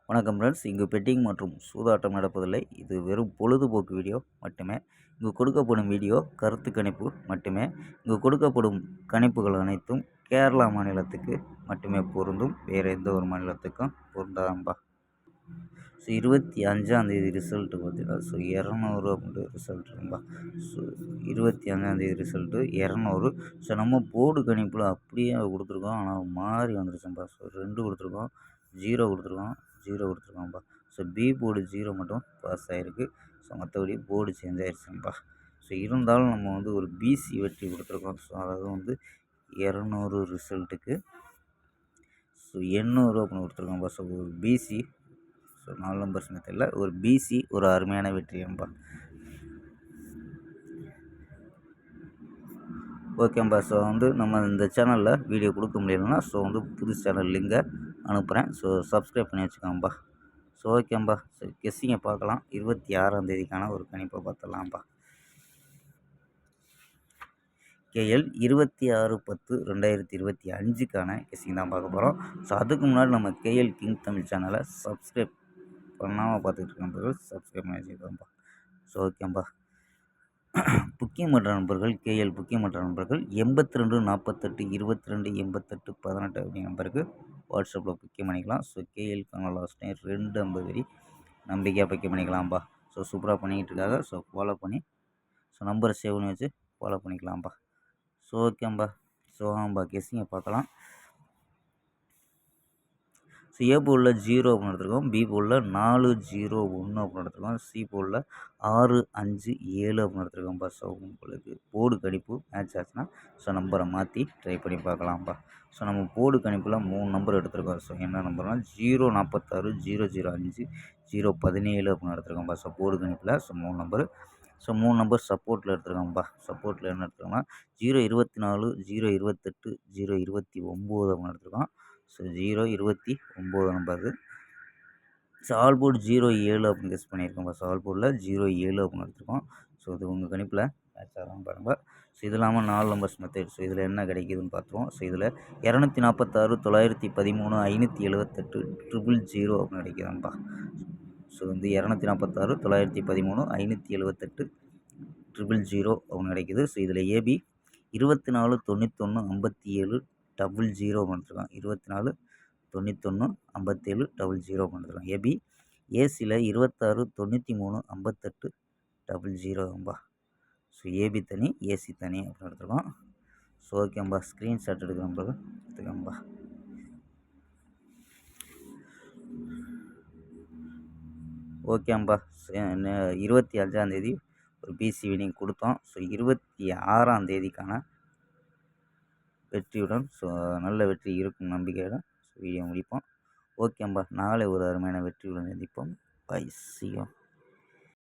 வணக்கம் ஃப்ரெண்ட்ஸ். இங்கு பெட்டிங் மற்றும் சூதாட்டம் நடப்பதில்லை. இது வெறும் பொழுதுபோக்கு வீடியோ மட்டுமே. இங்கு கொடுக்கப்படும் வீடியோ கருத்து கணிப்பு மட்டுமே. இங்கு கொடுக்கப்படும் கணிப்புகள் அனைத்தும் கேரளா மாநிலத்துக்கு மட்டுமே பொருந்தும். வேறு எந்த ஒரு மாநிலத்துக்கும் பொருந்தாதம்பா. 25ஆந்தேதி ரிசல்ட்டு பார்த்தீங்கன்னா 200 அப்படின்ற ரிசல்ட் இருக்கும்பா. 25ஆந்தேதி ரிசல்ட்டு 200. நம்ம போர்டு கணிப்பில் அப்படியே கொடுத்துருக்கோம். ஆனால் மாறி வந்துருச்சும்பா. 2 கொடுத்துருக்கோம், 0 கொடுத்துருக்கோம், 0 கொடுத்துருக்கோம்ப்பா. பி போர்டு 0 மட்டும் பாஸ் ஆகிருக்கு. மற்றபடி போர்டு சேஞ்ச் ஆகிடுச்சுங்கப்பா. இருந்தாலும் நம்ம ஒரு பிசி வெற்றி கொடுத்துருக்கோம். அதாவது 200 ரிசல்ட்டுக்கு 800 அப்படின்னு கொடுத்துருக்கோம்ப்பா. ஒரு பிசி 4 நம்பர்ஸ் மெத்தடில் ஒரு பிசி ஒரு அருமையான வெற்றியம்பா. ஓகேம்பா. நம்ம இந்த சேனலில் வீடியோ கொடுக்க முடியலன்னா புது சேனல் லிங்கை அனுப்புகிறேன். சப்ஸ்கிரைப் பண்ணி வச்சுக்கோங்கப்பா. ஓகேம்பா. கெஸ்ஸிங்கை பார்க்கலாம். 26ஆந்தேதிக்கான ஒரு கணிப்பை பார்த்துடலாம்ப்பா. கேஎல் 26/10/2025க்கான கெஸ்ஸிங் தான் பார்க்க போகிறோம். அதுக்கு முன்னாடி நம்ம கேஎல் கிங் தமிழ் சேனலை சப்ஸ்கிரைப் பண்ணாமல் பார்த்துட்டு இருக்க சப்ஸ்கிரைப் பண்ணி வச்சுக்கோங்கப்பா. ஓகேம்பா. முக்கியமற்ற நண்பர்கள் கேஎல் முக்கியமற்ற நண்பர்கள் 82 48 22 88 18 அப்படிங்கிற நம்பருக்கு வாட்ஸ்அப்பில் புக்கிங் பண்ணிக்கலாம். கேஎல்க்கான லாஸ்ட் டைம் 250 நம்பிக்கையாக புக்கிங் பண்ணிக்கலாம்ப்பா. சூப்பராக பண்ணிக்கிட்டு இருக்காங்க. ஃபாலோ பண்ணி நம்பரை சேவ் பண்ணி வச்சு ஃபாலோ பண்ணிக்கலாம்ப்பா. ஓகேம்பா. ஆமாம்பா கெஸ்ஸிங்கை பார்க்கலாம். ஏ போர்டில் 0 அப்படின்னு எடுத்துருக்கோம். பி போர்டில் 4 0 1 அப்படின்னு எடுத்துருக்கோம். சி போர்டில் 6 5 7 அப்படின்னு எடுத்துருக்கோம்ப்பா. உங்களுக்கு போர்டு கணிப்பு மேட்ச் ஆச்சுன்னா நம்பரை மாற்றி ட்ரை பண்ணி பார்க்கலாம்ப்பா. நம்ம போர்டு கணிப்பில் 3 நம்பர் எடுத்துருக்கோம். என்ன நம்பர்னா 0 46 0 05 0 17 அப்படின்னு எடுத்துருக்கோம்ப்பா. போர்டு கணிப்பில் 3 நம்பரு. 3 நம்பர் சப்போர்ட்டில் எடுத்துருக்கோம்ப்பா. சப்போர்ட்டில் என்ன எடுத்துருக்கோம்னா 0 24 0 28 0 29 அப்படின்னு எடுத்துருக்கோம். 0 29 நம்பர். ஆல் போர்டு 07 அப்படின்னு கெஸ் பண்ணியிருக்கோம். ஆல் போர்டில் 07 அப்படின்னு எடுத்துருக்கோம். இது உங்கள் கணிப்பில் மேட்ச் ஆகலாம் பாருங்கள். இது இல்லாமல் 4 நம்பர்ஸ் மெத்தட். இதில் என்ன கிடைக்குதுன்னு பார்த்துருவோம். இதில் 246 913 578 000 அப்படின்னு கிடைக்குதுப்பா. 246 913 578 000 அப்படின்னு கிடைக்குது. இதில் ஏபி 24 91 57 00 பண்ணிருக்கோம். 24 91 57 00 பண்ணிருக்கோம். ஏபி. ஏசியில் 26 93 58 00பா. ஏபி தனி ஏசி தனி அப்படின்னு எடுத்துருக்கோம். ஓகேம்பா. ஸ்க்ரீன்ஷாட் எடுக்கிறோம்பா எடுத்துக்கோம்பா. ஓகேம்பா. 25ஆந்தேதி ஒரு பிசி வினிங் கொடுத்தோம். 26ஆந்தேதிக்கான வெற்றியுடன் நல்ல வெற்றி இருக்கும் நம்பிக்கையுடன் வீடியோ முடிப்போம். ஓகேம்பா. நாளை ஒரு அருமையான வெற்றியுடன் சந்திப்போம். பை. C you.